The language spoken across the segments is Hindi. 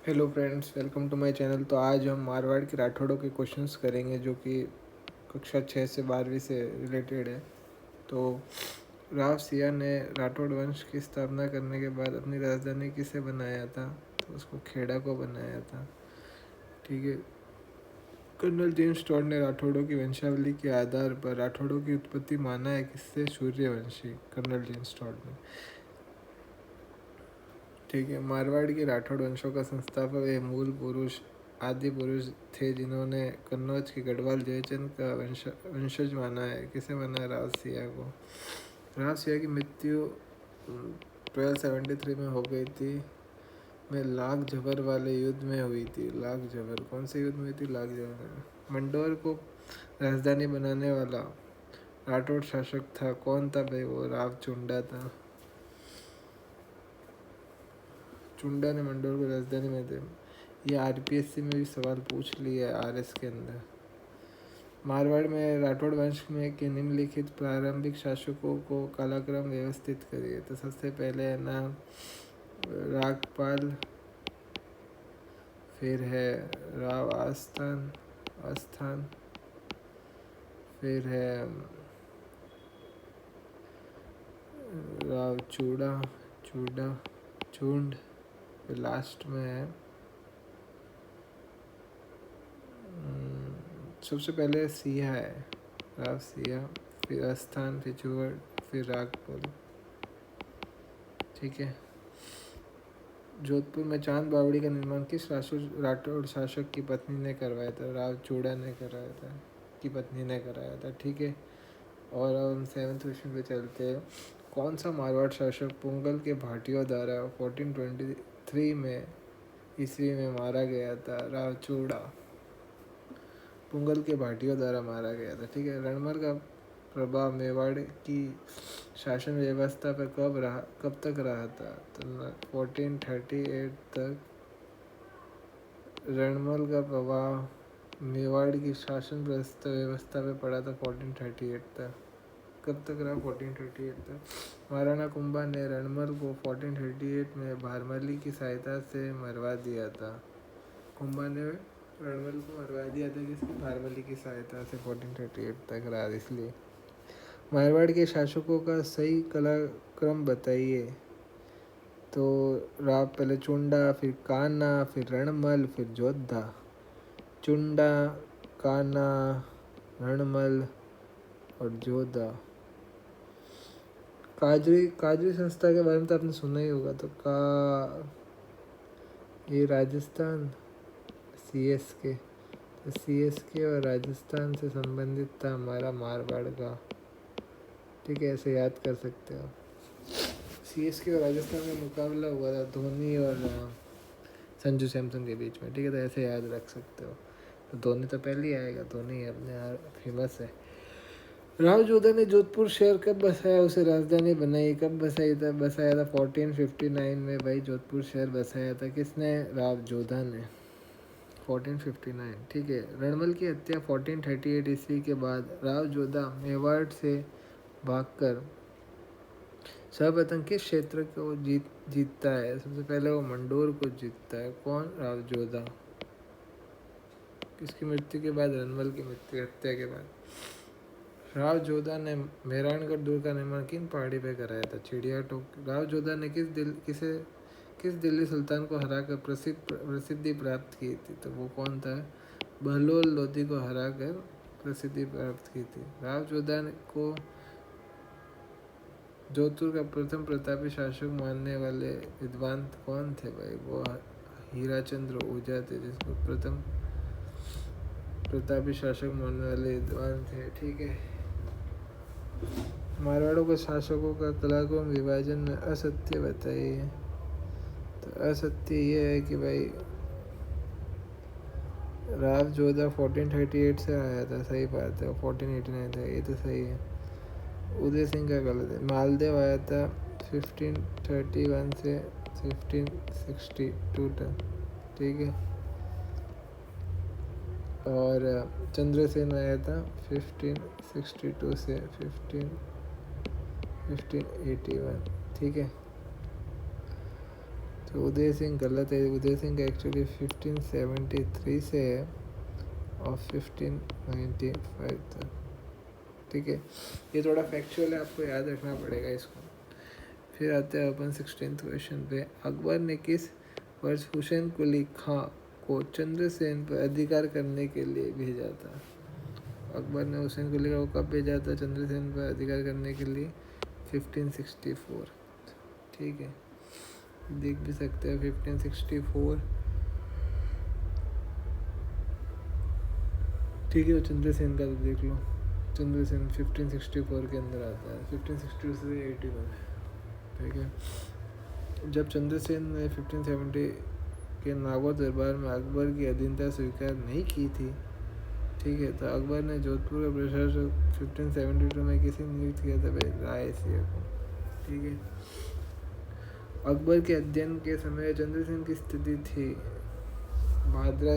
Hello friends, welcome to my channel. तो आज हम मारवाड़ के राठौड़ों के क्वेश्चंस करेंगे जो कि कक्षा 6 से 12वीं से रिलेटेड है। तो राव सिया ने राठौड़ वंश की स्थापना करने के बाद अपनी राजधानी किसे बनाया था? तो उसको खेड़ा को बनाया था। ठीक है। कर्नल जेम्स टॉड ने राठौड़ों की वंशावली के आधार पर राठौड़ों की उत्पत्ति माना है किससे? सूर्यवंशी, कर्नल जेम्स टॉड ने। ठीक है। मारवाड़ के राठौड़ वंशों का संस्थापक एक मूल पुरुष आदि पुरुष थे जिन्होंने कन्नौज के गढ़वाल जयचंद का वंशज माना है। किसे माना है? राव सिया को। राव सिया की मृत्यु 1273 में हो गई थी। में लाख झबर वाले युद्ध में हुई थी। लाख झबर कौन से युद्ध में हुई थी? लाख झबर में। मंडोर को राजधानी बनाने वाला राठौड़ शासक था। कौन था भाई? वो राव चुंडा था। चुंडा ने मंडोर को राजधानी में थे। ये आरपीएससी में भी सवाल पूछ लिया है आरएस के अंदर। मारवाड़ में राठौड़ वंश में के निम्नलिखित प्रारंभिक शासकों को कालक्रम व्यवस्थित करिए। तो सबसे पहले है नाम रागपाल, फिर है राव आस्थान, फिर है राव चूंड, फिर लास्ट में है सबसे पहले सिया है, राव सिया, फिर आस्थान, फिर चूड़, फिर रागपाल। ठीक है। जोधपुर में चांद बावड़ी का निर्माण किस राठौड़ शासक की पत्नी ने करवाया था? राव चूड़ा ने कराया था, की पत्नी ने कराया था। ठीक है। और अब हम 7th क्वेश्चन पे चलते हैं। कौन सा मारवाड़ शासक पुंगल के भाटियों द्वारा 1423 में ईस्वी में मारा गया था? राव चूड़ा पुंगल के भाटियों द्वारा मारा गया था। ठीक है। रणमल का प्रभाव मेवाड़ की शासन व्यवस्था पर कब तक रहा था? तो 1438 तक रणमल का प्रभाव मेवाड़ की शासन व्यवस्था पे पड़ा था 1438 तक। कब तक रहा? 1438 तक। महाराणा कुंभा ने रणमल को 1438 में भारमली की सहायता से मरवा दिया था। कुंभा ने रणमल को मरवा दिया था किसकी? भारमली की सहायता से। 1438 तक रहा इसलिए। मारवाड़ के शासकों का सही कलाक्रम बताइए। तो राव पहले चुंडा, फिर कान्हा, फिर रणमल, फिर जोधा। चुंडा, कान्हा, रणमल और जोधा। काजरी संस्था के बारे में तो आपने सुना ही होगा। तो ये राजस्थान सीएसके, तो सीएसके और राजस्थान से संबंधित था हमारा मारवाड़ का। ठीक है, ऐसे याद कर सकते हो। सीएसके और राजस्थान में मुकाबला हुआ था धोनी और संजू सैमसन के बीच में। ठीक है, तो ऐसे याद रख सकते हो। तो धोनी तो पहले ही आएगा, धोनी अपने यहाँ फेमस है। राव जोधा ने जोधपुर शहर कब बसाया, उसे राजधानी बनाई? कब बसाया था 1459 में भाई जोधपुर शहर बसाया था। किसने? राव जोधा ने 1459। ठीक है। रणमल की हत्या 1438 ईस्वी के बाद राव जोधा मेवाड़ से भागकर सर्वप्रथम किस क्षेत्र को जीतता है? सबसे पहले वो मंडोर को जीतता है। कौन? राव जोधा। किसकी मृत्यु के बाद? रणमल की हत्या के बाद। राव जोधा ने मेहरानगढ़ दुर्ग का निर्माण किन पहाड़ी पर कराया था? चिड़िया टोक। राव जोधा ने किस दिल्ली सुल्तान को हराकर प्रसिद्धि प्राप्त की थी? तो वो कौन था? बहलोल लोधी को हराकर प्रसिद्धि प्राप्त की थी। राव जोधा को जोधपुर का प्रथम प्रतापी शासक मानने वाले विद्वान कौन थे भाई? वो हीराचंद्र ओझा थे, जिसको प्रथम प्रतापी शासक मानने वाले विद्वान थे। ठीक है। मारवाड़ों के शासकों का कलाक्रम विभाजन में असत्य बताइए। तो असत्य ये है कि भाई राव जोधा 1438 से आया था, सही बात है। 1489 था, ये तो सही है। उदय सिंह का गलत है। मालदेव आया था 1531 से 1562 तक। ठीक है। और चंद्रसेन आया था 1562 से 1581। ठीक है। तो उदय सिंह गलत है। उदय सिंह का एक्चुअली 1573 से है और 1595 तक। ठीक है, ये थोड़ा फैक्चुअल है, आपको याद रखना पड़ेगा इसको। फिर आते हैं अपन 16th क्वेश्चन पे। अकबर ने किस वर्ष हुसैन कुली खां को चंद्रसेन पर अधिकार करने के लिए भेजा था? अकबर ने हुसैन कुली खां को कब भेजा था चंद्रसेन पर अधिकार करने के लिए? 1564। ठीक है, देख भी सकते हैं 1564। ठीक है, चंद्रसेन का तो देख लो। चंद्रसेन 1564 के अंदर आता है, 1562 से 81। ठीक है, जब चंद्रसेन ने 1570 के नागौर दरबार में अकबर की अधीनता स्वीकार नहीं की थी, ठीक है, तो अकबर ने जोधपुर का प्रशासक 1572 में किसी नियुक्त किया था? भाई राय सिंह को। ठीक है, अकबर के अध्ययन के समय चंद्रसेन की स्थिति थी भाद्रा।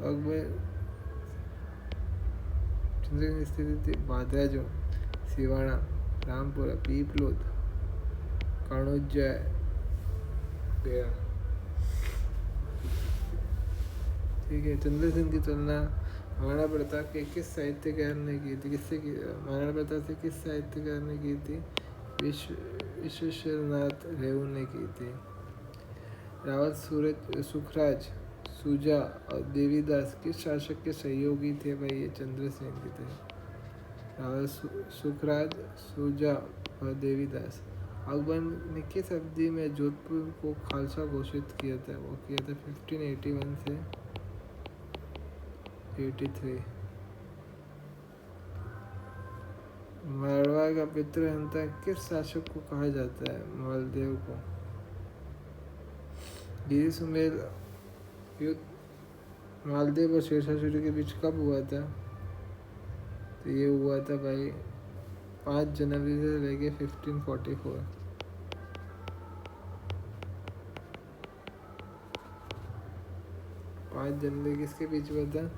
अकबर चंद्रसेन की स्थिति थी भाद्राजो, सिवाड़ा, रामपुरा, पीपलोद, काणोजा, गया। ठीक है, चंद्रसेन की तुलना महाराणा प्रताप के किस साहित्यकार ने की थी? किससे की? महाराणा प्रताप से किस साहित्यकार ने की थी? विश्वेश्वरनाथ रेऊ ने की थी। रावत सुखराज, सुजा और देवीदास किस शासक के सहयोगी थे? भाई ये चंद्रसेन के थे। रावत सुखराज, सुजा और देवीदास। अकबर ने किस अवधि में जोधपुर को खालसा घोषित किया था? वो किया था 1581 से 83। मारवाड़ का पितृहंता किस शासक को कहा जाता है? मालदेव को। गिरी सुमेर युद्ध मालदेव और शेरशाह सूरी के बीच कब हुआ था? तो ये हुआ था भाई 5 जनवरी से लेके 1544। जनवरी किसके बीच हुआ था?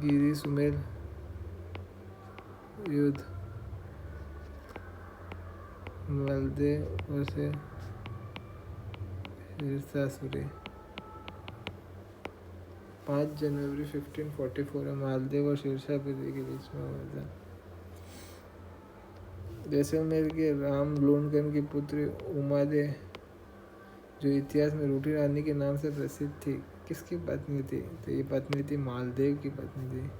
गिरी सुमेर युद्ध मालदेव और शेरशाह सूरी 5 जनवरी 1544 में मालदेव और शेरशाह सूरी के बीच में हुआ था। जैसलमेर के राम लोणगन की पुत्री उमादे, जो इतिहास में रूठी रानी के नाम से प्रसिद्ध थी, किसकी पत्नी थी? तो ये पत्नी थी मालदेव की पत्नी थी।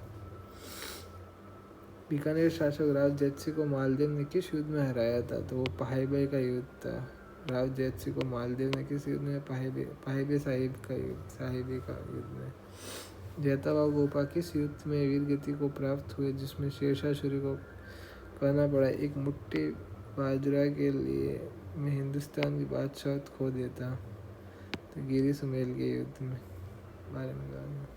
बीकानेर शासक राव जैतसिंह को मालदेव ने किस युद्ध में हराया था? तो वो पाहिबे का युद्ध था। राव जैतसिंह को मालदेव ने किस युद्ध में? पाहिबे साहिब का युद्ध में। जैतावा गोपा किस युद्ध में वीरगति को प्राप्त हुए जिसमें शेरशाह सूरी को करना पड़ा एक मुट्ठी बाजरा के लिए में हिंदुस्तान की बादशाहत खो देता? तो गिरी सुमेल के युद्ध में बारे में।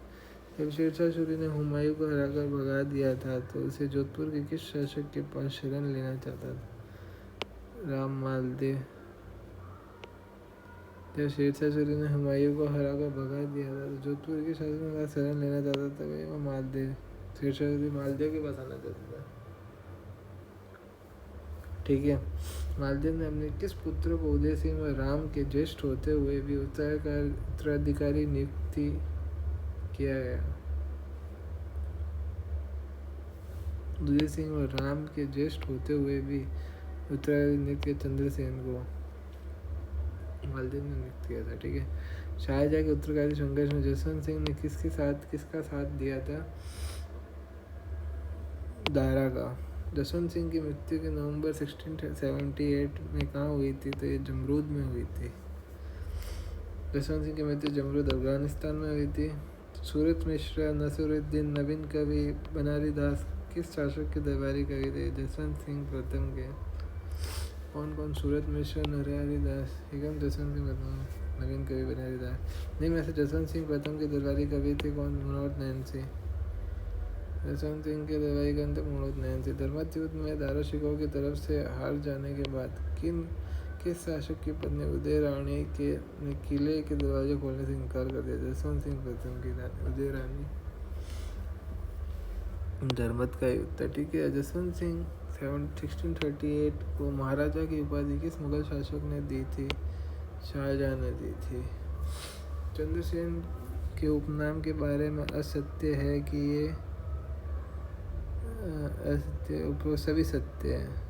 जब शेरशाह सूरी ने हुमायूं को हराकर भगा दिया था तो उसे जोधपुर के किस शासक के पास शरण लेना चाहता था? राम मालदेव। जब शेरशाह सूरी ने हुमायूं को हराकर भगा दिया था तो जोधपुर के शासक के पास शरण लेना चाहता था भाई वो मालदेव। शेरशाह सूरी मालदेव के पास आना चाहता था। ठीक है, मालदेव ने अपने किस पुत्र को उदय सिंह और राम के ज्येष्ठ होते हुए भी उत्तराधिकारी नियुक्ति किया गया? उदय सिंह और राम के ज्येष्ठ होते हुए भी उत्तराधिकारी नियुक्त किया चंद्रसेन को, मालदेव ने नियुक्त किया था। ठीक है, शाहजहाँ के उत्तराधिकारी संघर्ष में जसवंत सिंह ने किसका साथ दिया था? दारा का। जसवंत सिंह की मृत्यु के नवंबर 1678 में कहाँ हुई थी? तो ये जमरूद में हुई थी। जसवंत सिंह की मृत्यु जमरूद अफगानिस्तान में हुई थी। सूरत मिश्रा, नसीरुद्दीन, नवीन कवि, बनारी दास किस शासक के दरबारी कवि थे? जसवंत सिंह प्रथम के। कौन कौन? सूरत मिश्रा, नरहरि दास, एकदम जसवंत सिंह प्रथम, नवीन कवि, बनारी दास। नहीं, वैसे जसवंत सिंह प्रथम के दरबारी कवि थे कौन? मनोहर नैन्सी। जसवंत सिंह के दरबारी कवि थे मनोहर नैन्सी। धर्मत युद्ध में दारा शिकोह की तरफ से हार जाने के बाद किस शासक की पत्नी उदय रानी ने किले के दरवाजे खोलने से इनकार कर दिया? जसवंत सिंह प्रथम की रानी उदय रानी। धर्मत का युद्ध। ठीक है, जसवंत सिंह 1638 को महाराजा की उपाधि किस मुगल शासक ने दी थी? शाहजहां ने दी थी। चंद्रसेन के उपनाम के बारे में असत्य है कि ये असत्य सभी सत्य है।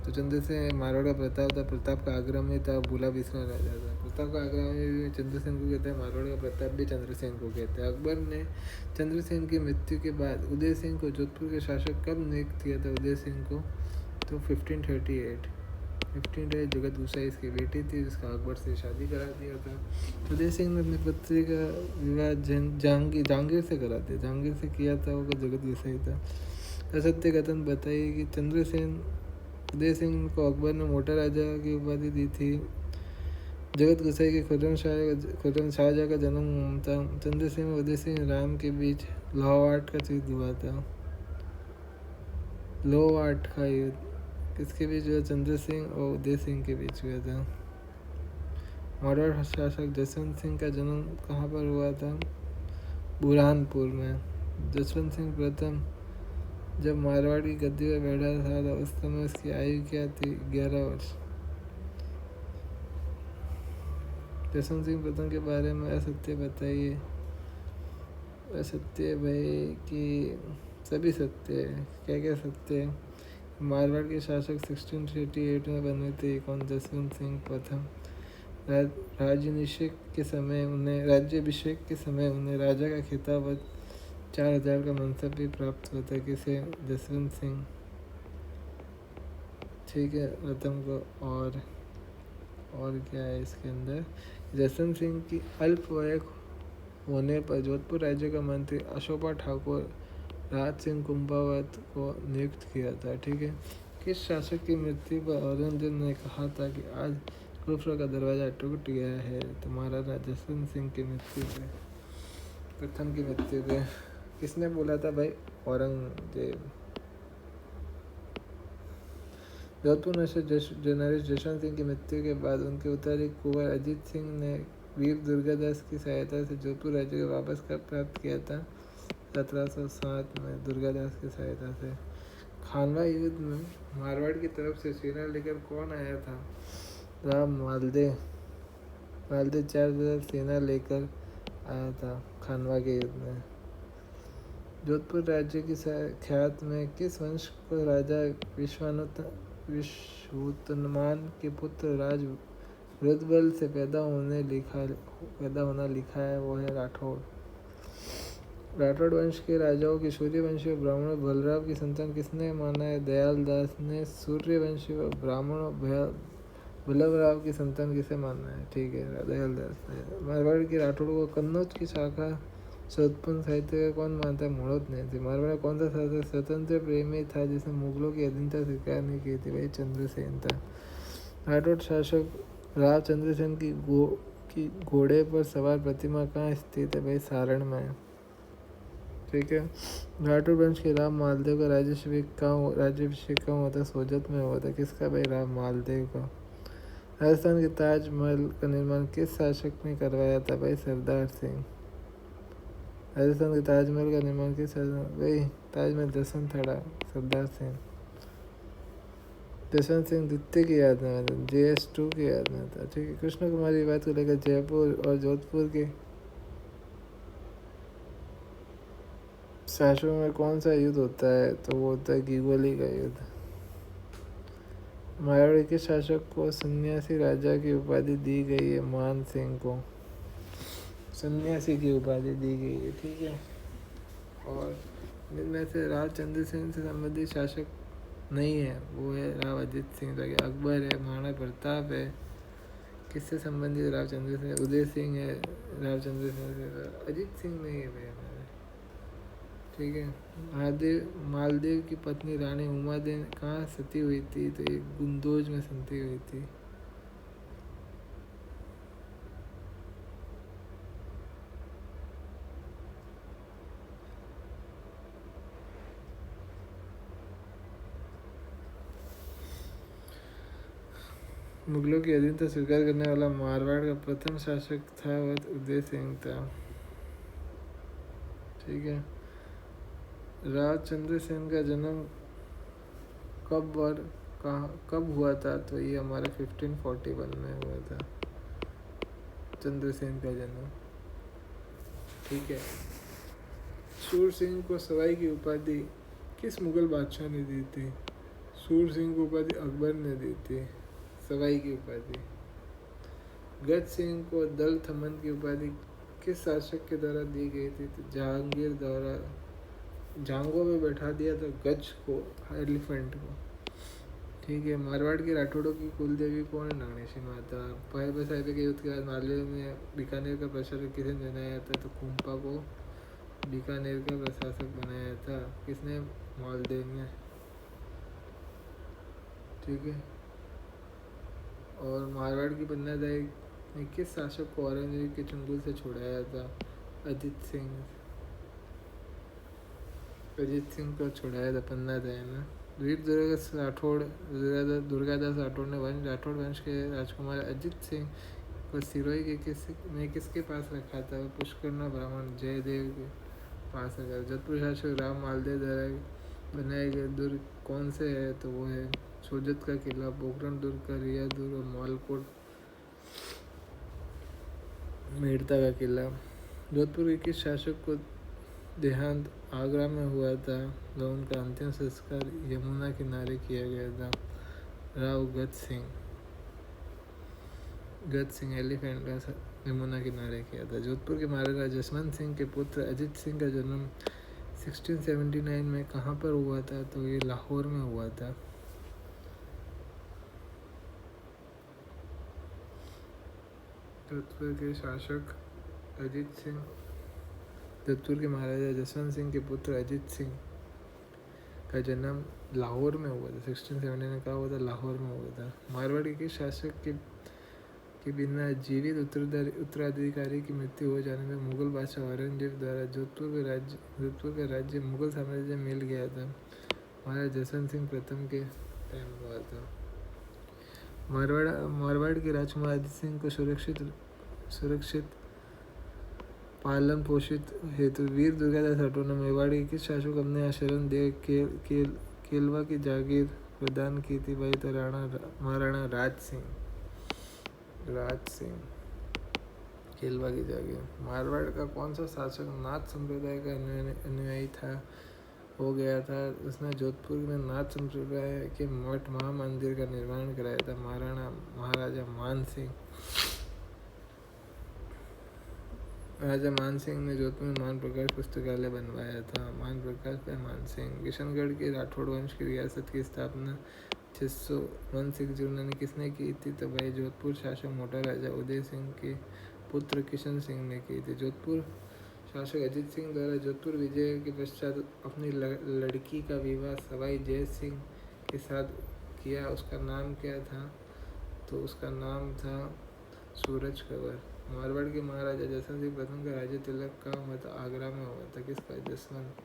तो चंद्रसेन मारवाड़ का प्रताप था, प्रताप का आगरा में था, भूला बिसरा राजा था। प्रताप का आगरा में चंद्रसेन को कहते हैं, मारवाड़ का प्रताप भी चंद्रसेन को कहते हैं। अकबर ने चंद्रसेन की मृत्यु के बाद उदय सिंह को जोधपुर के शासक कब नियुक्त किया था? उदय सिंह को तो 1538 जगत गुसाई इसकी बेटी थी, जिसका अकबर से शादी करा दिया था। उदय सिंह ने अपनी पुत्री का विवाह जहांगीर से करा दिया, जहांगीर से किया था, वो जगत गुसाई था। असत्य कथन बताइए कि उदय सिंह को अकबर ने मोटा राजा की उपाधि दी थी। जगत गुसाई के खुर्रम शाहजहां का जन्म था। चंद्रसेन और उदय सिंह राम के बीच लोहावाट का युद्ध हुआ था। लोहावाट का युद्ध किसके बीच हुआ? चंद्रसेन और उदय सिंह के बीच हुआ था। मारवाड़ शासक जसवंत सिंह का जन्म कहाँ पर हुआ था? बुरहानपुर में। जसवंत सिंह प्रथम जब मारवाड़ की गद्दी पर बैठा था तो उस समय उसकी आयु क्या थी? 11 वर्ष। जसवंत सिंह प्रथम के बारे में असत्य बताइए। असत्य भाई कि सभी सत्य है। क्या क्या सत्य है? मारवाड़ के शासक 1638 में बने थे। कौन? जसवंत सिंह प्रथम। राज्याभिषेक के समय उन्हें राजा का खिताब और 4000 का मनसब भी प्राप्त हुआ था। किसे? जसवंत सिंह, ठीक है, प्रथम को। और क्या है इसके अंदर? जसवंत सिंह की अल्प वयस्क होने पर जोधपुर राज्य का मंत्री अशोका ठाकुर राज सिंह कुंभावत को नियुक्त किया था। ठीक है। किस शासक की मृत्यु पर औरंगजेब ने कहा था कि आज कुफर का दरवाजा टूट गया है? तो महाराजा जसवंत सिंह की मृत्यु पे, प्रथम की मृत्यु पे किसने बोला था भाई? औरंगजेब। जोधपुर नशर जर्नलिस्ट जसवंत सिंह की मृत्यु के बाद उनके उत्तराधिकारी कुंवर अजीत सिंह ने वीर दुर्गादास की सहायता से जोधपुर राज्य को वापस कब प्राप्त किया था? 1707 में दुर्गादास की सहायता से। खानवा युद्ध में मारवाड़ की तरफ से सेना लेकर कौन आया था? राम मालदेव 4000 सेना लेकर आया था खानवा के युद्ध में। जोधपुर राज्य की ख्यात में किस वंश को राजा विश्वोत्तमान के पुत्र राज रुद्रबल से पैदा होना लिखा है? वो है राठौड़। राठौड़ वंश के राजाओं की सूर्यवंशी और ब्राह्मण बलराव की संतान किसने माना है? दयाल दास ने। सूर्यवंशी और ब्राह्मण बलराव की संतान किसे माना है? ठीक है, दयाल दास ने। मारवाड़ की राठौड़ को कन्नौज की शाखा से उत्पन्न साहित्य का कौन मानता है? मोड़ोत ने थी। मारवाड़ कौन सा शासक स्वतंत्र प्रेमी था जिसने मुगलों की अधीनता स्वीकार नहीं की थी? भाई चंद्रसेन था। राठौड़ शासक राव चंद्रसेन की घोड़े पर सवार प्रतिमा कहाँ स्थित है? भाई सारण में। ठीक है। राठौड़ वंश के राव मालदेव का राज्याभिषेक कहाँ हुआ था? सोजत में हुआ था। किसका? भाई राव मालदेव का। राजस्थान के ताजमहल का निर्माण किस शासक ने करवाया था? भाई सरदार सिंह। राजस्थान के ताजमहल का निर्माण किस शासक? भाई ताजमहल जसवंत था, सरदार सिंह। जसवंत सिंह द्वितीय की याद में था, JS2 की याद में था। ठीक है। कृष्ण कुमार की बात को लेकर जयपुर और जोधपुर के शासकों में कौन सा युद्ध होता है? तो वो होता है गिगोली का युद्ध। मारवाड़ के शासक को सन्यासी राजा की उपाधि दी गई है? मान सिंह को सन्यासी की उपाधि दी गई है। ठीक है। और इनमें से राव चंद्रसेन से संबंधित शासक नहीं है, वो है राव अजीत सिंह। अकबर है, महाराणा प्रताप है। किससे संबंधित? राव चंद्रसेन। उदय सिंह है राव चंद्रसेन से। अजीत सिंह नहीं है भाई हमारे। ठीक है। मालदेव की पत्नी रानी उमादेव कहाँ सती हुई थी? तो ये गुंदोज में सती हुई थी। मुगलों की अधीनता स्वीकार करने वाला मारवाड़ का प्रथम शासक था वह उदय सिंह था। ठीक है। राव चंद्रसेन का जन्म कब हुआ था? तो ये हमारे 1541 में हुआ था। चंद्र सेन का जन्म। ठीक है। सूर सिंह को सवाई की उपाधि किस मुगल बादशाह ने दी थी? सूर सिंह को उपाधि अकबर ने दी थी, सवाई की उपाधि। गज सिंह को दल थमन की उपाधि किस शासक के द्वारा दी गई थी? तो जहांगीर द्वारा। जांगों में बैठा दिया था गज को, एलिफेंट को। ठीक है। मारवाड़ के राठौड़ों की कुल देवी कौन है? नगनेशी माता। पाइबा साहिब के युद्ध के बाद मालवे में बीकानेर का प्रशासक किसने बनाया था? तो कुंपा को बीकानेर का प्रशासक बनाया था। किसने? मालदेव ने। ठीक है। और मारवाड़ की पन्नादाई ने किस शासक को औरंगजेब के चंगुल से छुड़ाया था? अजीत सिंह। अजीत सिंह को छुड़ाया था पन्नादाई ने। वीर दुर्गादास राठौड़ ने राठौड़ वंश के राजकुमार अजीत सिंह को सिरोही के किसके पास रखा था? पुष्करना ब्राह्मण जयदेव के पास रखा। जोधपुर शासक राम मालदेव द्वारा बनाए गए दुर्ग कौन से है? तो वो है सोजत का किला, पोखरण दुर्ग का रिया दुर्ग और मालकोट मेड़ता का किला। जोधपुर के किस शासक को देहांत आगरा में हुआ था? तो उनका अंतिम संस्कार यमुना किनारे किया गया था। राव गज सिंह। गज सिंह एलिफेंट का यमुना किनारे किया था। जोधपुर के महाराजा जसवंत सिंह के पुत्र अजीत सिंह का जन्म 1679 में कहाँ पर हुआ था? तो ये लाहौर में हुआ था। जोधपुर के शासक अजीत सिंह, जोधपुर के महाराजा जसवंत सिंह के पुत्र अजीत सिंह का जन्म लाहौर में हुआ था। 1679 में कहा हुआ था? लाहौर में हुआ था। मारवाड़ के शासक के बिना जीवित उत्तराधिकारी की मृत्यु हो जाने में मुगल बादशाह औरंगजेब द्वारा जोधपुर का राज्य मुगल साम्राज्य में मिल गया था। महाराजा जसवंत सिंह प्रथम के टाइम हुआ था। मारवाड़ के राजकुमार अजीत सिंह को सुरक्षित पालन पोषित हेतु वीर दुर्गादास राठौड़ ने मेवाड़ के किस शासक को अपने यहाँ शरण दे केलवा की जागीर प्रदान की थी? भाई तो महाराणा राज सिंह केलवा की जागीर। मारवाड़ का कौन सा शासक नाथ संप्रदाय का अनुयायी हो गया था? उसने जोधपुर में नाथ संप्रदाय के मठ महामंदिर का निर्माण कराया था। महाराजा मान सिंह। राजा मान सिंह ने जोधपुर में मान प्रकाश पुस्तकालय बनवाया था। मान प्रकाश by मान सिंह। किशनगढ़ के राठौड़ वंश की रियासत की स्थापना 1619 किसने की थी? तो भाई जोधपुर शासक मोटा राजा उदय सिंह के पुत्र किशन सिंह ने की थी। जोधपुर शासक अजीत सिंह द्वारा जोधपुर विजय के पश्चात अपनी लड़की का विवाह सवाई जय सिंह के साथ किया। उसका नाम क्या था? तो उसका नाम था सूरज कंवर। मारवाड़ के महाराजा जसवंत सिंह प्रथम का राज्य तिलक का मत आगरा में हुआ था। किसका? जसवंत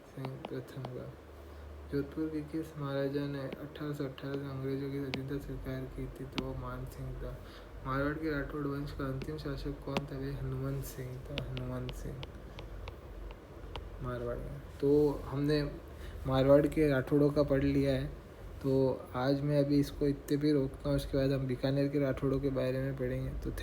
सिंह प्रथम का। जोधपुर के किस महाराजा ने 1818 में अंग्रेजों की सतीता स्वीकार की थी? तो वो मान सिंह था। मारवाड़ के राठौड़ वंश का अंतिम शासक कौन था? वे हनुमंत सिंह था। हनुमंत सिंह मारवाड़ में। तो हमने मारवाड़ के राठौड़ों का पढ़ लिया है। तो आज मैं अभी इसको इतने भी रोकता हूँ, उसके बाद हम बीकानेर के राठौड़ों के बारे में पढ़ेंगे। तो